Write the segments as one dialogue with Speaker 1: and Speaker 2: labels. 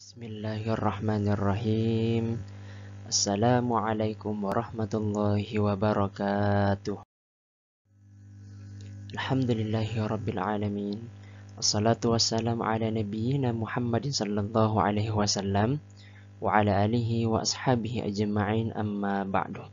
Speaker 1: Bismillahirrahmanirrahim. Assalamualaikum warahmatullahi wabarakatuh. Alhamdulillahi rabbil alamin. Wassalatu wassalamu ala nabiyyina Muhammadin sallallahu alaihi wasallam wa ala alihi wa ashabihi ajma'in, amma ba'du.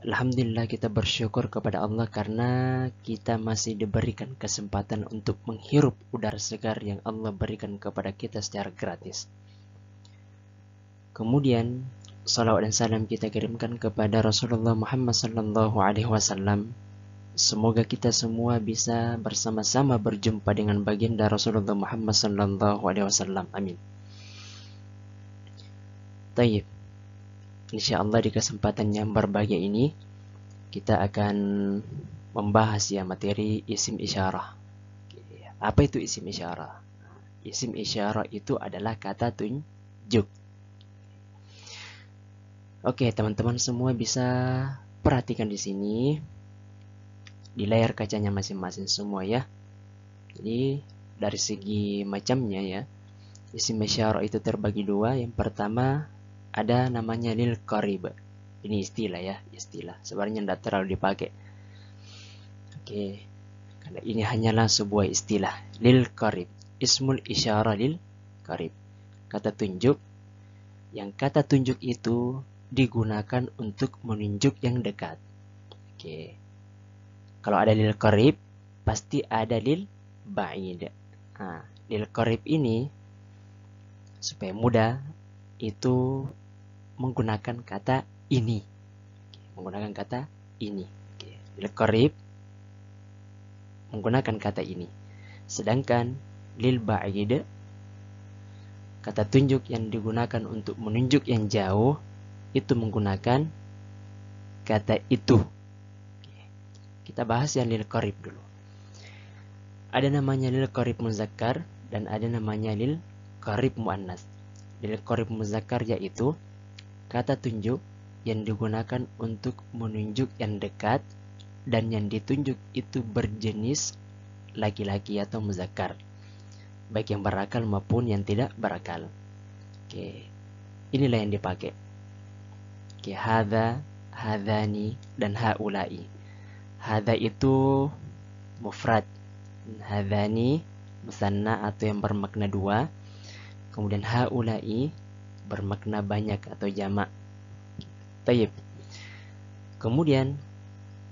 Speaker 1: Alhamdulillah, kita bersyukur kepada Allah karena kita masih diberikan kesempatan untuk menghirup udara segar yang Allah berikan kepada kita secara gratis. Kemudian salawat dan salam kita kirimkan kepada Rasulullah Muhammad sallallahu alaihi wasallam. Semoga kita semua bisa bersama-sama berjumpa dengan baginda Rasulullah Muhammad sallallahu alaihi wasallam. Amin. Tayyib. Insyaallah di kesempatan yang berbahagia ini kita akan membahas materi isim isyarah. Apa itu isim isyarah? Isim isyarah itu adalah kata tunjuk. Oke, teman-teman semua bisa perhatikan di sini di layar kacanya masing-masing semua ya. Jadi dari segi macamnya ya, isim isyarah itu terbagi dua. Yang pertama ada namanya lil qarib. Ini istilah ya, istilah. Sebenarnya tidak terlalu dipakai. Oke, karena ini hanyalah sebuah istilah. Lil qarib, ismul isyarah lil qarib. Kata tunjuk. Yang kata tunjuk itu digunakan untuk menunjuk yang dekat. Oke. Kalau ada lil qarib, pasti ada lil ba'id. Nah, lil qarib ini supaya mudah itu menggunakan kata ini. Menggunakan kata ini. Oke. Lil qarib menggunakan kata ini. Sedangkan lil ba'id, kata tunjuk yang digunakan untuk menunjuk yang jauh, itu menggunakan kata itu. Kita bahas yang lil qarib dulu. Ada namanya lil qarib muzakkar dan ada namanya lil qarib muannas. Lil qarib muzakkar yaitu kata tunjuk yang digunakan untuk menunjuk yang dekat dan yang ditunjuk itu berjenis laki-laki atau muzakkar, baik yang berakal maupun yang tidak berakal. Oke. Inilah yang dipakai. Oke, hadza, hadzani dan haula'i. Hadza itu mufrad, hadzani musanna atau yang bermakna dua. Kemudian haula'i bermakna banyak atau jamak. Tayyib. Kemudian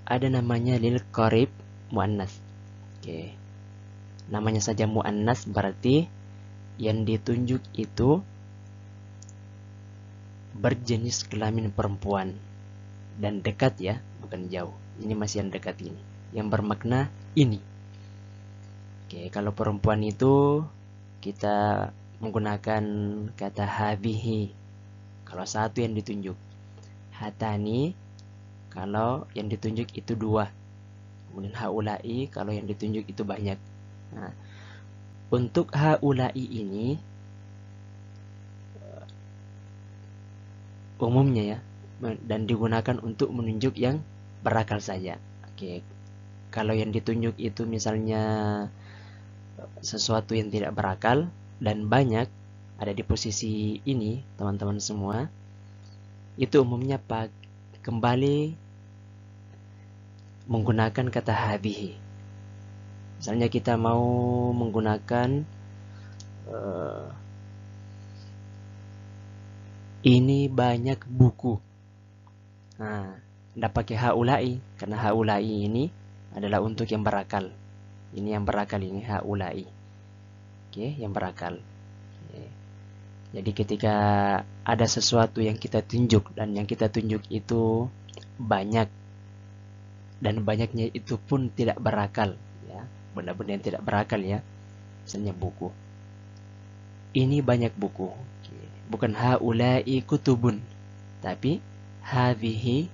Speaker 1: ada namanya lil qarib muannas. Oke. Namanya saja muannas berarti yang ditunjuk itu berjenis kelamin perempuan dan dekat ya, bukan jauh. Ini masih yang dekat ini, yang bermakna ini. Oke, kalau perempuan itu kita menggunakan kata hadhihi kalau satu yang ditunjuk. Hatani kalau yang ditunjuk itu dua. Kemudian haula'i kalau yang ditunjuk itu banyak. Nah, untuk haula'i ini umumnya ya, dan digunakan untuk menunjuk yang berakal saja. Oke. Kalau yang ditunjuk itu misalnya sesuatu yang tidak berakal dan banyak ada di posisi ini, teman-teman semua, itu umumnya kembali menggunakan kata hadhihi. Misalnya kita mau menggunakan ini banyak buku. Nah, tidak pakai haula'i karena haula'i ini adalah untuk yang berakal. Ini yang berakal, ini haula'i. Oke, yang berakal. Oke. Jadi ketika ada sesuatu yang kita tunjuk dan yang kita tunjuk itu banyak dan banyaknya itu pun tidak berakal ya, benda-benda yang tidak berakal ya. Misalnya buku. Ini banyak buku. Oke. Bukan haula'i kutubun, tapi hadhihi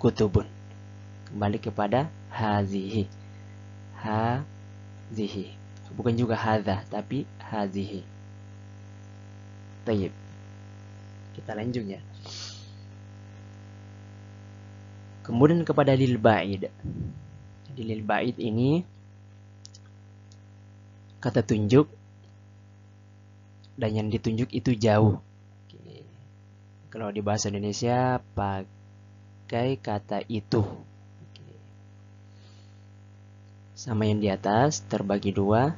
Speaker 1: kutubun. Kembali kepada hazihi. Hazihi. Bukan juga hadza, tapi hazihi. Tayyib. Kita lanjut ya. Kemudian kepada lil ba'id. Jadi lil ba'id ini kata tunjuk dan yang ditunjuk itu jauh. Oke. Kalau di bahasa Indonesia pakai kata itu. Oke. Sama yang di atas, terbagi dua.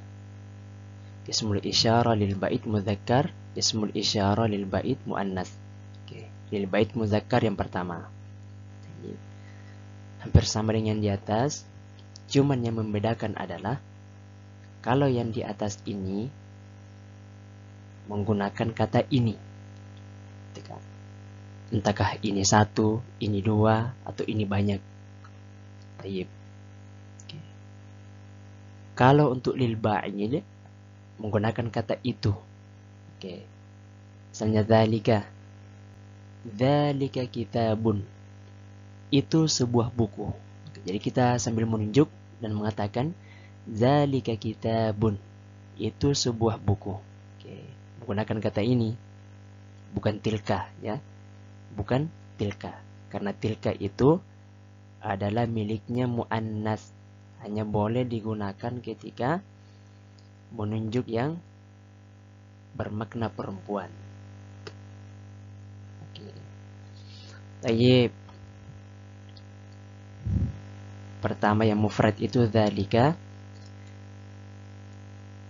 Speaker 1: Ismul isyarah lil bait mudzakkar, ismul isyarah lil bait muannas. Oke. Lil bait mudzakkar yang pertama. Hampir sama dengan di atas, cuman yang membedakan adalah kalau yang di atas ini menggunakan kata ini. Entahkah ini satu, ini dua, atau ini banyak. Tayyib. Oke. Kalau untuk lil ba'id menggunakan kata itu. Oke. Misalnya dzalika. Dzalika kitabun. Itu sebuah buku. Jadi kita sambil menunjuk dan mengatakan dzalika kitabun. Itu sebuah buku. Oke. Menggunakan kata ini, bukan tilka, ya. Bukan tilka. Karena tilka itu adalah miliknya muannas. Hanya boleh digunakan ketika menunjuk yang bermakna perempuan. Oke. Tayyib. Pertama yang mufrad itu dzalika.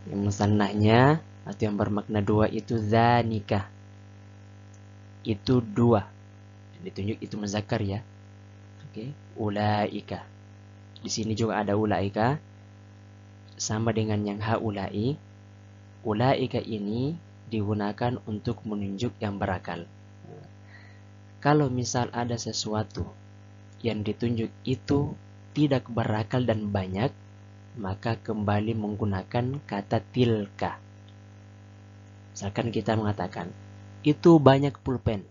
Speaker 1: Yang musannahnya atau yang bermakna dua itu zanika. Itu dua. Ditunjuk itu muzakkar, ya. Oke. Ulaika. Di sini juga ada ulaika. Sama dengan yang haulai. Ulaika ini digunakan untuk menunjuk yang berakal. Kalau misal ada sesuatu yang ditunjuk itu tidak berakal dan banyak, maka kembali menggunakan kata tilka. Misalkan kita mengatakan, itu banyak pulpen.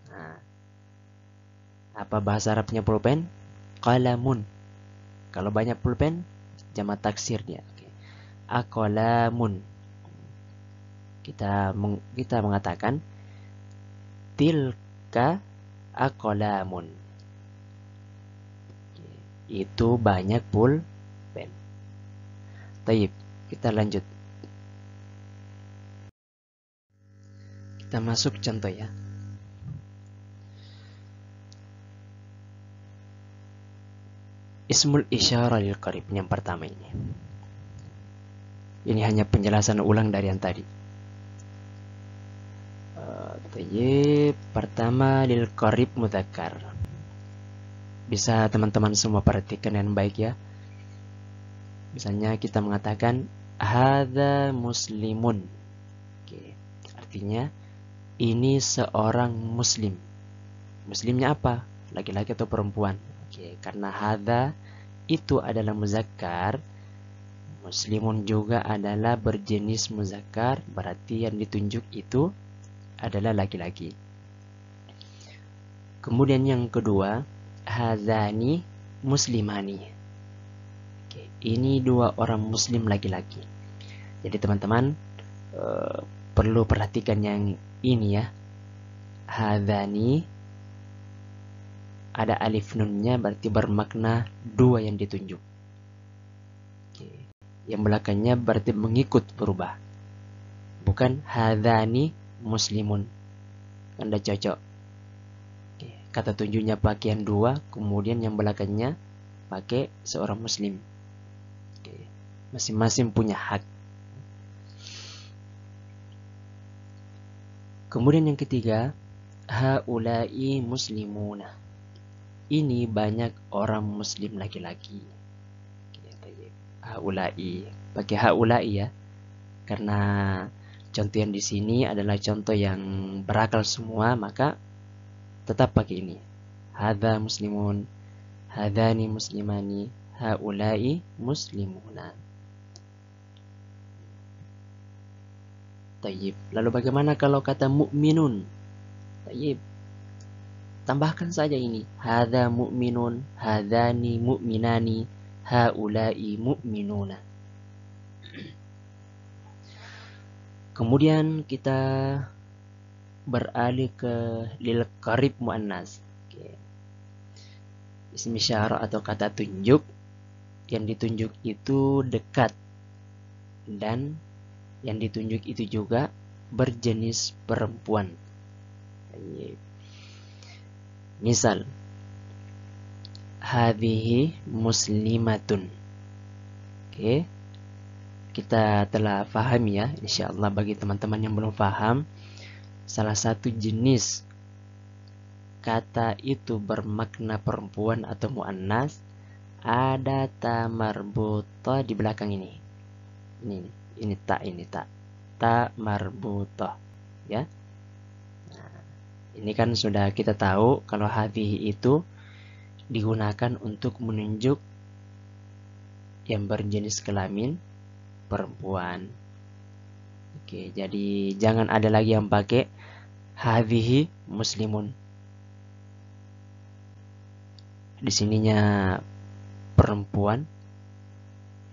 Speaker 1: Nah, apa bahasa Arabnya pulpen? Qalamun. Kalau banyak pulpen, jamak taksir dia. Oke. Aqlamun. Kita mengatakan tilka aqlamun. Itu banyak pulpen. Tayyib, kita lanjut. Kita masuk contoh, ya. Ismul isyarah lil qarib yang pertama ini. Ini hanya penjelasan ulang dari yang tadi. Tayyib, pertama lil qarib mudzakkar. Bisa teman-teman semua perhatikan dengan baik, ya. Misalnya kita mengatakan hadza muslimun. Oke. Artinya ini seorang muslim. Muslimnya apa? Laki-laki atau perempuan? Oke, karena hadza itu adalah muzakkar, muslimun juga adalah berjenis muzakkar, berarti yang ditunjuk itu adalah laki-laki. Kemudian yang kedua, hadzani muslimani. Oke, ini dua orang muslim laki-laki. Jadi teman-teman perlu perhatikan yang ini, ya. Hadzani ada alif nunnya, berarti bermakna dua yang ditunjuk. Oke. Yang belakangnya berarti mengikut, berubah. Bukan hadzani muslimun. Anda cocok. Oke. Kata tunjuknya pakaian dua, kemudian yang belakangnya pakai seorang muslim. Oke. Masing-masing punya hak. Kemudian yang ketiga, haulai muslimuna. Ini banyak orang muslim laki-laki. Haulai, pakai haulai, ya. Karena contoh yang di sini adalah contoh yang berakal semua, maka tetap pakai ini. Hadza muslimun, hadzani muslimani, haulai muslimuna. Tayyib. Lalu bagaimana kalau kata mukminun? Tayyib. Tambahkan saja ini. Hadza mu'minun, hadzani mu'minani, haulai mu'minuna. Kemudian kita beralih ke lil qarib muannas. Oke. Isim isyarah atau kata tunjuk yang ditunjuk itu dekat dan yang ditunjuk itu juga berjenis perempuan. Misal, hadhihi muslimatun. Oke, kita telah paham ya, insyaallah. Bagi teman-teman yang belum paham, salah satu jenis kata itu bermakna perempuan atau muannas, ada ta marbuta di belakang ini. Ini ta marbuta, ya. Nah, ini kan sudah kita tahu kalau hadhihi itu digunakan untuk menunjuk yang berjenis kelamin perempuan. Oke, jadi jangan ada lagi yang pakai hadhihi muslimun. Di sininya perempuan,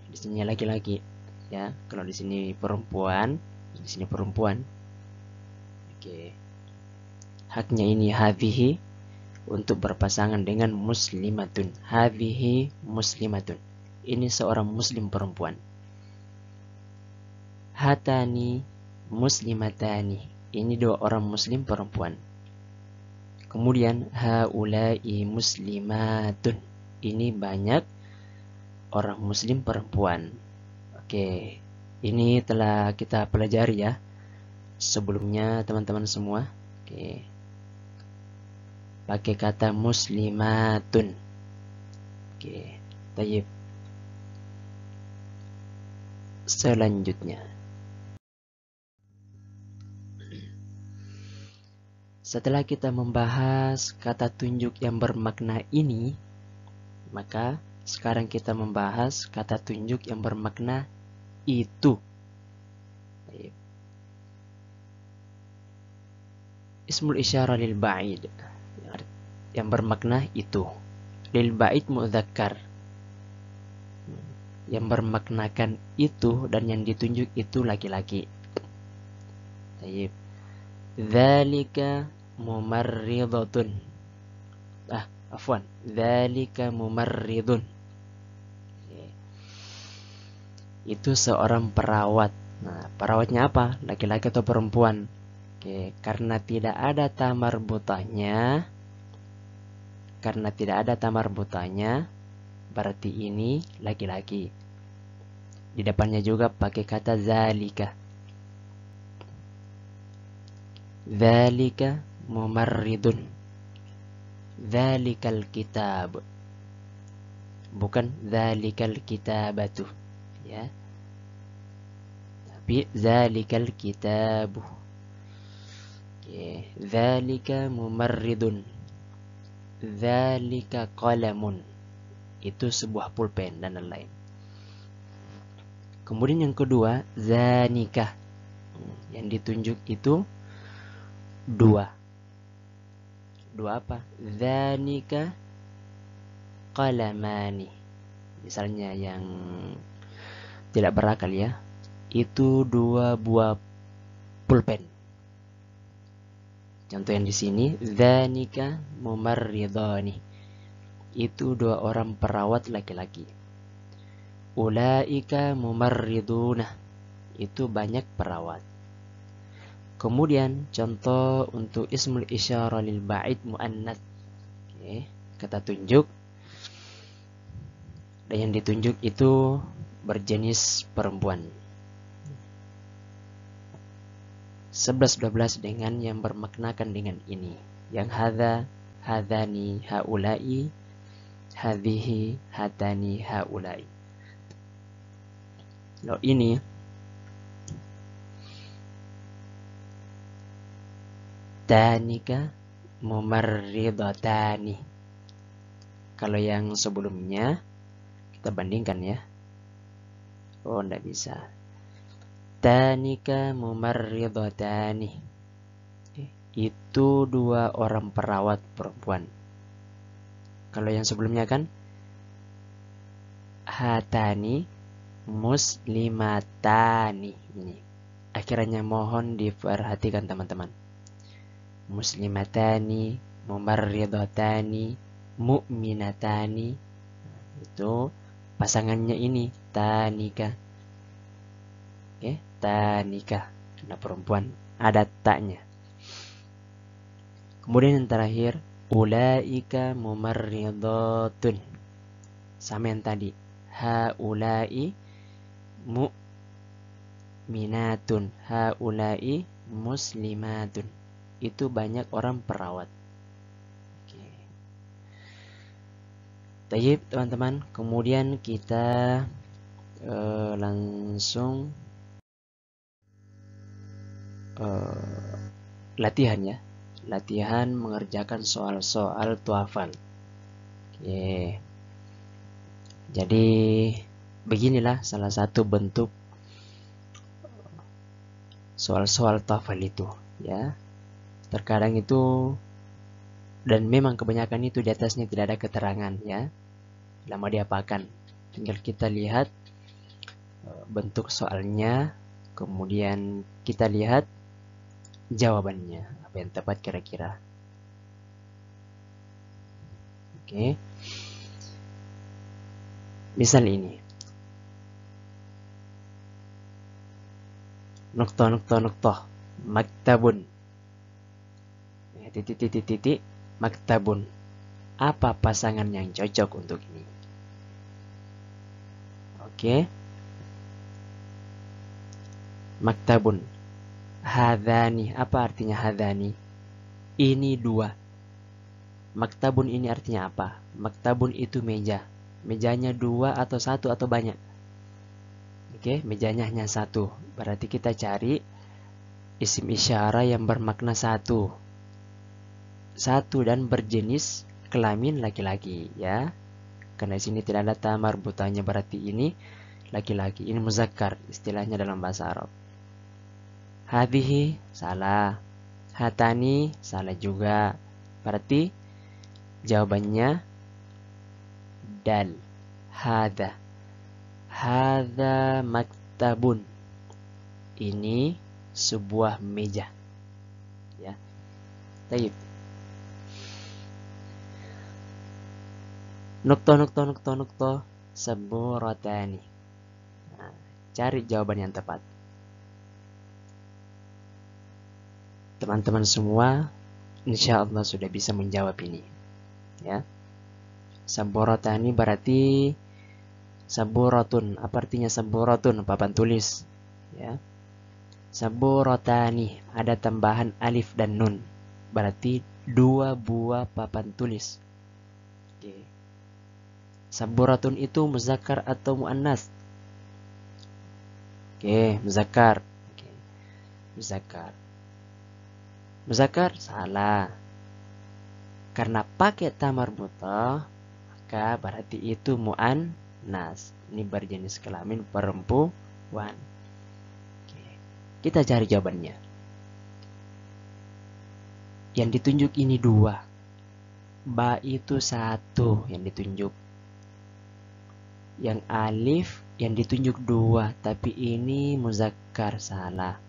Speaker 1: di sini laki-laki, ya. Kalau di sini perempuan, di sini perempuan. Oke. Haknya ini hadhihi untuk berpasangan dengan muslimatun. Hadhihi muslimatun. Ini seorang muslim perempuan. Hatani muslimatani. Ini dua orang muslim perempuan. Kemudian haulai muslimatun. Ini banyak orang muslim perempuan. Oke, ini telah kita pelajari ya sebelumnya teman-teman semua. Oke, pakai kata muslimatun. Oke, tayyib. Selanjutnya, setelah kita membahas kata tunjuk yang bermakna ini, maka sekarang kita membahas kata tunjuk yang bermakna itu. Ismul isyarah lil ba'id, yang bermakna itu. Lil ba'id mu'dzakkar, yang bermaknakan itu dan yang ditunjuk itu laki-laki. Tayyib. Dzalika mumarridatun. Dzalika mumarridun. Itu seorang perawat. Nah, perawatnya apa? Laki-laki atau perempuan? Oke, karena tidak ada tamar butahnya, berarti ini laki-laki. Di depannya juga pakai kata zalika. Zalika mumarridun. Zalikal kitab. Bukan zalikal kitabatu, ya. Tapi zalikal kitabu. Oke, zalika mumarridun. Zalika qalamun. Itu sebuah pulpen dan lain-lain. Kemudian yang kedua, zanika. Yang ditunjuk itu dua. Dua apa? Zanika qalamani. Misalnya yang tidak berakal ya, itu dua buah pulpen. Contoh yang di sini, zanika mumarridani. Itu dua orang perawat laki-laki. Ulaika mumarriduna. Itu banyak perawat. Kemudian contoh untuk ismul isyarah lil ba'id muannats. Oke, kata tunjuk. Dan yang ditunjuk itu berjenis perempuan. 11-12 dengan yang bermaknakan dengan ini. Yang hadza, hadzani, haulai, hadhihi, hatani, haulai. Loh, ini tanika mumarridatani. Kalau yang sebelumnya kita bandingkan ya. Oh, enggak bisa. Tanika mumarridatani. Itu dua orang perawat perempuan. Kalau yang sebelumnya kan hatani muslimatani. Ini akhirnya mohon diperhatikan teman-teman. Muslimatani, mumarridatani, mu'minatani. Itu pasangannya ini tanika. Oke, tanika, karena perempuan. ada taknya. Kemudian yang terakhir, ulaika mumarridatun. Sama yang tadi. Haulai mu'minatun. Haulai muslimatun. Itu banyak orang perawat. Oke. Tayyib teman-teman. Kemudian kita langsung latihan ya. Latihan mengerjakan soal-soal tuafal. Oke. Jadi beginilah salah satu bentuk soal-soal tuafal itu ya. Terkadang itu, dan memang kebanyakan itu di atasnya tidak ada keterangan ya. Lama diapakan. Tinggal kita lihat bentuk soalnya, kemudian kita lihat jawabannya, apa yang tepat kira-kira. Oke. Misal ini. Nukta. Maktabun. Titik. Maktabun. Apa pasangan yang cocok untuk ini? Oke. Maktabun. Hadani. Apa artinya hadani? Ini dua. Maktabun ini artinya apa? Maktabun itu meja. Mejanya dua atau satu atau banyak? Oke, mejanya hanya satu. Berarti kita cari isim isyarah yang bermakna satu. Satu dan berjenis kelamin laki-laki ya. Karena di sini tidak ada ta marbutahnya, berarti ini laki-laki. Ini muzakkar istilahnya dalam bahasa Arab. Hadhihi salah. Hatani salah juga. Berarti jawabannya dal. Hadha maktabun. Ini sebuah meja. Ya. Taib. Nukta. Saburatani. Nah, cari jawaban yang tepat. Teman-teman semua insya Allah sudah bisa menjawab ini. Ya. Saburatani berarti saburatun. Apa artinya saburatun? Papan tulis. Ya. Saburatani ada tambahan alif dan nun. Berarti dua buah papan tulis. Oke. Saburatun itu muzakkar atau muannas? Oke, muzakkar. Oke. Muzakkar. Muzakkar salah. Karena pakai ta marbutah, maka berarti itu muannas. Ini berjenis kelamin perempuan. Oke. Kita cari jawabannya. Yang ditunjuk ini dua. Ba itu satu yang ditunjuk. Yang alif yang ditunjuk dua. Tapi ini muzakkar salah.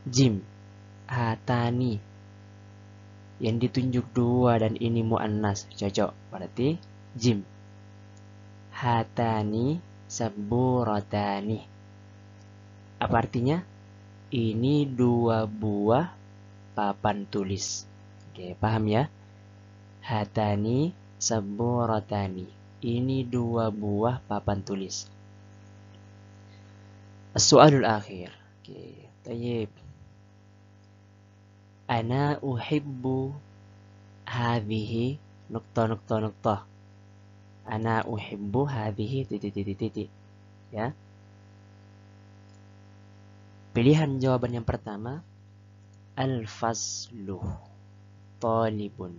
Speaker 1: Jim. Hatani. Yang ditunjuk dua dan ini muannas. Cocok. Berarti jim. Hatani saburatani. Apa artinya? Ini dua buah papan tulis. Oke, paham ya? Hatani saburatani. Ini dua buah papan tulis. As-su'alul akhir. Oke, tayyib. Ana uhibbu hadhihi nukta. Ana uhibbu hadhihi titik. Ya. Pilihan jawaban yang pertama, al-faslu talibun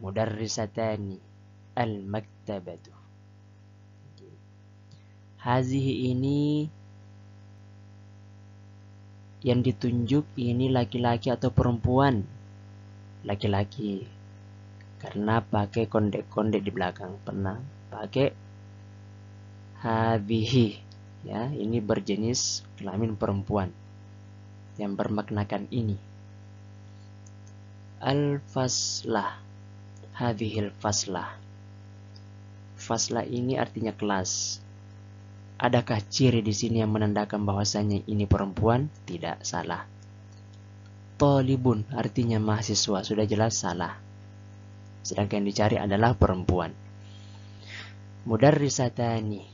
Speaker 1: mudarrisatani al-maktabatu. Hazihi ini yang ditunjuk ini laki-laki atau perempuan? Laki-laki. Karena pakai kondek-kondek di belakang. Pernah pakai hadhihi. Ya, ini berjenis kelamin perempuan yang bermaknakan ini. Al-faslah. Hadhil faslah. Faslah ini artinya kelas. Adakah ciri di sini yang menandakan bahwasanya ini perempuan? Tidak, salah. Thalibun artinya mahasiswa, sudah jelas salah. Sedangkan yang dicari adalah perempuan. Mudarrisatani,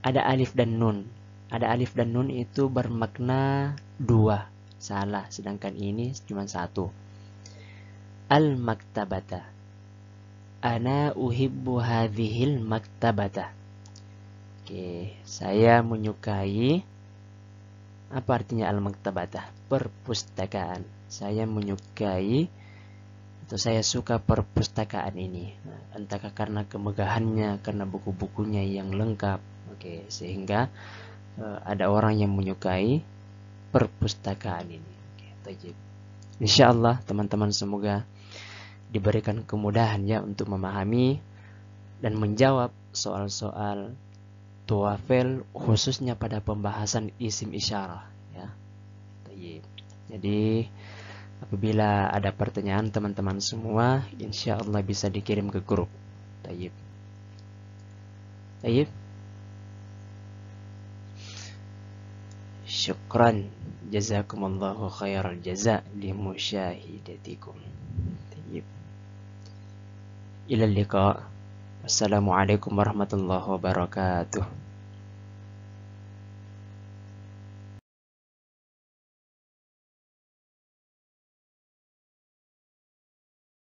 Speaker 1: ada alif dan nun. Ada alif dan nun itu bermakna dua, salah. Sedangkan ini cuma satu. Al-maktabata, ana uhibbu hadhil maktabata. Oke, saya menyukai, apa artinya al-maktabata? Perpustakaan. Saya menyukai atau saya suka perpustakaan ini. Entahkah karena kemegahannya, karena buku-bukunya yang lengkap. Oke, sehingga ada orang yang menyukai perpustakaan ini. Oke, tajib. Insyaallah teman-teman semoga diberikan kemudahan ya untuk memahami dan menjawab soal-soal TOEFL khususnya pada pembahasan isim isyarah ya. Jadi apabila ada pertanyaan teman-teman semua, insyaallah bisa dikirim ke grup. Tayyib. Syukran, jazakumullahu khairal jaza li musyahidatikum. Tayyib. Ila liqa. Wassalamualaikum warahmatullahi wabarakatuh.